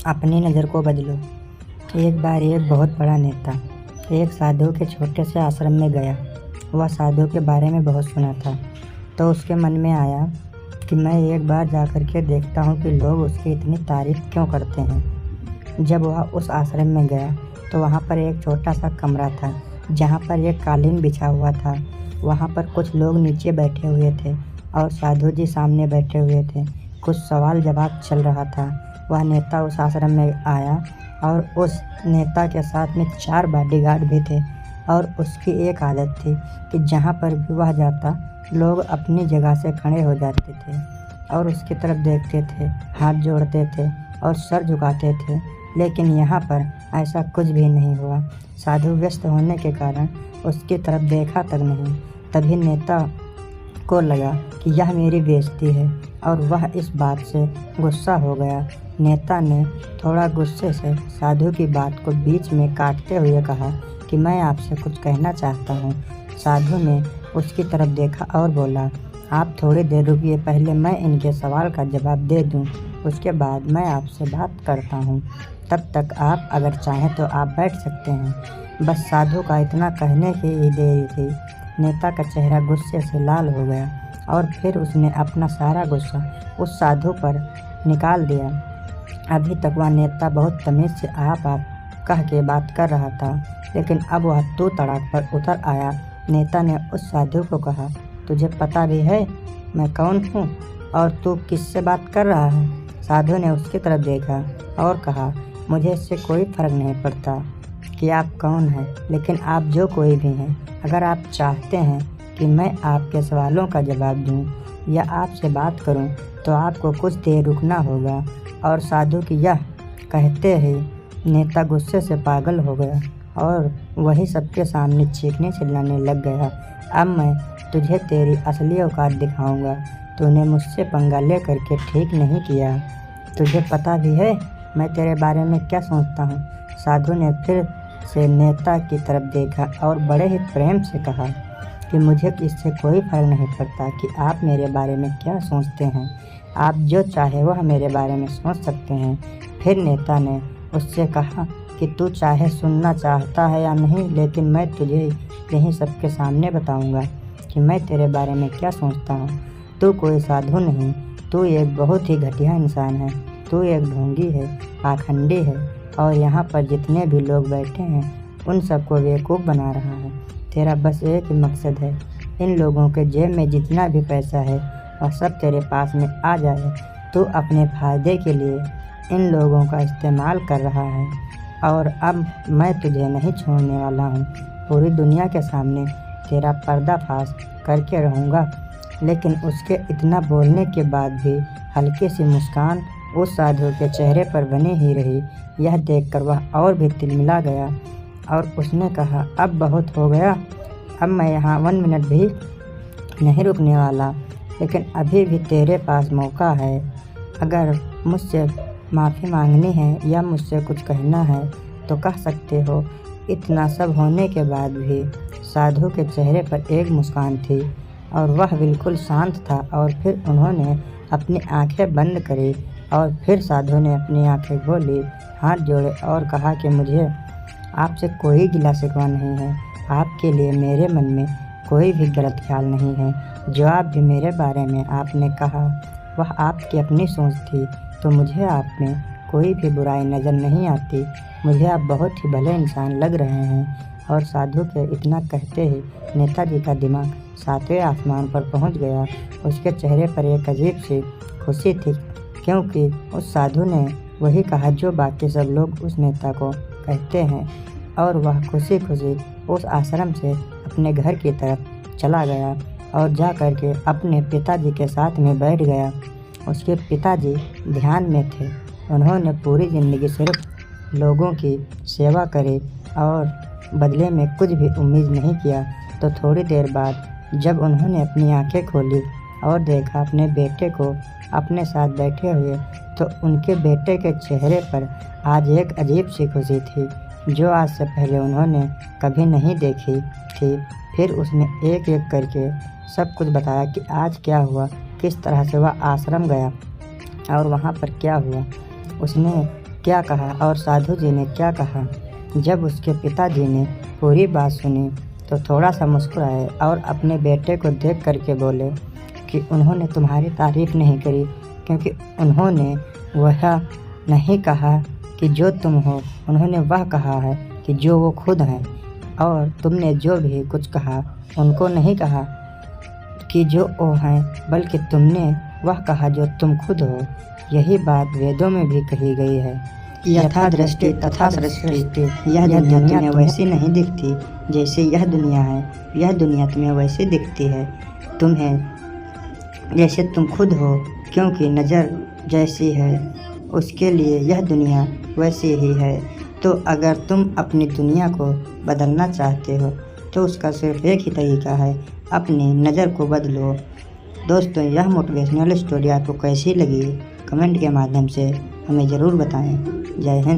अपनी नज़र को बदलो। एक बार एक बहुत बड़ा नेता एक साधु के छोटे से आश्रम में गया। वह साधु के बारे में बहुत सुना था, तो उसके मन में आया कि मैं एक बार जाकर के देखता हूँ कि लोग उसकी इतनी तारीफ क्यों करते हैं। जब वह उस आश्रम में गया तो वहाँ पर एक छोटा सा कमरा था, जहाँ पर एक कालीन बिछा हुआ था। वहाँ पर कुछ लोग नीचे बैठे हुए थे और साधु जी सामने बैठे हुए थे। कुछ सवाल जवाब चल रहा था। वह नेता उस आश्रम में आया और उस नेता के साथ में 4 बॉडीगार्ड भी थे। और उसकी एक आदत थी कि जहाँ पर भी वह जाता, लोग अपनी जगह से खड़े हो जाते थे और उसकी तरफ देखते थे, हाथ जोड़ते थे और सर झुकाते थे। लेकिन यहाँ पर ऐसा कुछ भी नहीं हुआ। साधु व्यस्त होने के कारण उसकी तरफ देखा तक नहीं। तभी नेता को लगा कि यह मेरी बेइज्जती है और वह इस बात से गुस्सा हो गया। नेता ने थोड़ा गुस्से से साधु की बात को बीच में काटते हुए कहा कि मैं आपसे कुछ कहना चाहता हूँ। साधु ने उसकी तरफ देखा और बोला, आप थोड़ी देर रुकिए, पहले मैं इनके सवाल का जवाब दे दूँ, उसके बाद मैं आपसे बात करता हूँ। तब तक आप अगर चाहें तो आप बैठ सकते हैं। बस साधु का इतना कहने की ही देरी थी। नेता का चेहरा गुस्से से लाल हो गया और फिर उसने अपना सारा गुस्सा उस साधु पर निकाल दिया। अभी तक वह नेता बहुत तमीज़ से आप कह के बात कर रहा था, लेकिन अब वह तू तड़ाक पर उतर आया। नेता ने उस साधु को कहा, तुझे पता भी है मैं कौन हूँ और तू किससे बात कर रहा है? साधु ने उसकी तरफ देखा और कहा, मुझे इससे कोई फ़र्क नहीं पड़ता कि आप कौन हैं, लेकिन आप जो कोई भी हैं, अगर आप चाहते हैं कि मैं आपके सवालों का जवाब दूं या आपसे बात करूं, तो आपको कुछ देर रुकना होगा। और साधु की यह कहते ही नेता गुस्से से पागल हो गया और वही सबके सामने चीखने चिल्लाने लग गया, अब मैं तुझे तेरी असली औकात दिखाऊंगा। तूने मुझसे पंगा ले करके ठीक नहीं किया। तुझे पता भी है मैं तेरे बारे में क्या सोचता हूँ? साधु ने फिर से नेता की तरफ देखा और बड़े ही प्रेम से कहा कि मुझे इससे कोई फर्क नहीं पड़ता कि आप मेरे बारे में क्या सोचते हैं। आप जो चाहे वह मेरे बारे में सोच सकते हैं। फिर नेता ने उससे कहा कि तू चाहे सुनना चाहता है या नहीं, लेकिन मैं तुझे यहीं सबके सामने बताऊंगा कि मैं तेरे बारे में क्या सोचता हूँ। तू कोई साधु नहीं, तू एक बहुत ही घटिया इंसान है। तू एक ढोंगी है, पाखंडी है और यहाँ पर जितने भी लोग बैठे हैं उन सबको बेवकूफ़ बना रहा है। तेरा बस एक ही मकसद है, इन लोगों के जेब में जितना भी पैसा है वह सब तेरे पास में आ जाए। तू अपने फ़ायदे के लिए इन लोगों का इस्तेमाल कर रहा है और अब मैं तुझे नहीं छोड़ने वाला हूँ। पूरी दुनिया के सामने तेरा पर्दाफाश करके रहूँगा। लेकिन उसके इतना बोलने के बाद भी हल्की सी मुस्कान उस साधु के चेहरे पर बनी ही रही। यह देखकर वह और भी तिलमिला गया और उसने कहा, अब बहुत हो गया, अब मैं यहाँ 1 मिनट भी नहीं रुकने वाला। लेकिन अभी भी तेरे पास मौका है। अगर मुझसे माफ़ी मांगनी है या मुझसे कुछ कहना है तो कह सकते हो। इतना सब होने के बाद भी साधु के चेहरे पर एक मुस्कान थी और वह बिल्कुल शांत था। और फिर उन्होंने अपनी आंखें बंद करी और फिर साधु ने अपनी आंखें खोली, हाथ जोड़े और कहा कि मुझे आपसे कोई गिला शिकवा नहीं है। आपके लिए मेरे मन में कोई भी गलत ख्याल नहीं है। जो आप भी मेरे बारे में आपने कहा वह आपकी अपनी सोच थी, तो मुझे आप में कोई भी बुराई नज़र नहीं आती। मुझे आप बहुत ही भले इंसान लग रहे हैं। और साधु के इतना कहते ही नेताजी का दिमाग 7वें आसमान पर पहुंच गया। उसके चेहरे पर एक अजीब सी खुशी थी, क्योंकि उस साधु ने वही कहा जो बाकी सब लोग उस नेता को कहते हैं। और वह खुशी खुशी उस आश्रम से अपने घर की तरफ चला गया और जा कर के अपने पिताजी के साथ में बैठ गया। उसके पिताजी ध्यान में थे। उन्होंने पूरी ज़िंदगी सिर्फ लोगों की सेवा करी और बदले में कुछ भी उम्मीद नहीं किया। तो थोड़ी देर बाद जब उन्होंने अपनी आंखें खोली और देखा अपने बेटे को अपने साथ बैठे हुए, तो उनके बेटे के चेहरे पर आज एक अजीब सी खुशी थी जो आज से पहले उन्होंने कभी नहीं देखी थी। फिर उसने एक एक करके सब कुछ बताया कि आज क्या हुआ, किस तरह से वह आश्रम गया और वहाँ पर क्या हुआ। उसने क्या कहा और साधु जी ने क्या कहा। जब उसके पिताजी ने पूरी बात सुनी तो थोड़ा सा मुस्कुराए और अपने बेटे को देख करके बोले कि उन्होंने तुम्हारी तारीफ़ नहीं करी, क्योंकि उन्होंने वह नहीं कहा कि जो तुम हो, उन्होंने वह कहा है कि जो वो खुद हैं। और तुमने जो भी कुछ कहा उनको नहीं कहा कि जो वो हैं, बल्कि तुमने वह कहा जो तुम खुद हो। यही बात वेदों में भी कही गई है, यथा दृष्टि तथा सृष्टि। यह दुनिया तुम्हें वैसी नहीं दिखती जैसे यह दुनिया है, यह दुनिया तुम्हें वैसी दिखती है तुम्हें जैसे तुम खुद हो, क्योंकि नज़र जैसी है उसके लिए यह दुनिया वैसी ही है। तो अगर तुम अपनी दुनिया को बदलना चाहते हो तो उसका सिर्फ एक ही तरीका है, अपनी नज़र को बदलो। दोस्तों, यह मोटिवेशनल स्टोरी आपको कैसी लगी कमेंट के माध्यम से हमें ज़रूर बताएं। जय हिंद।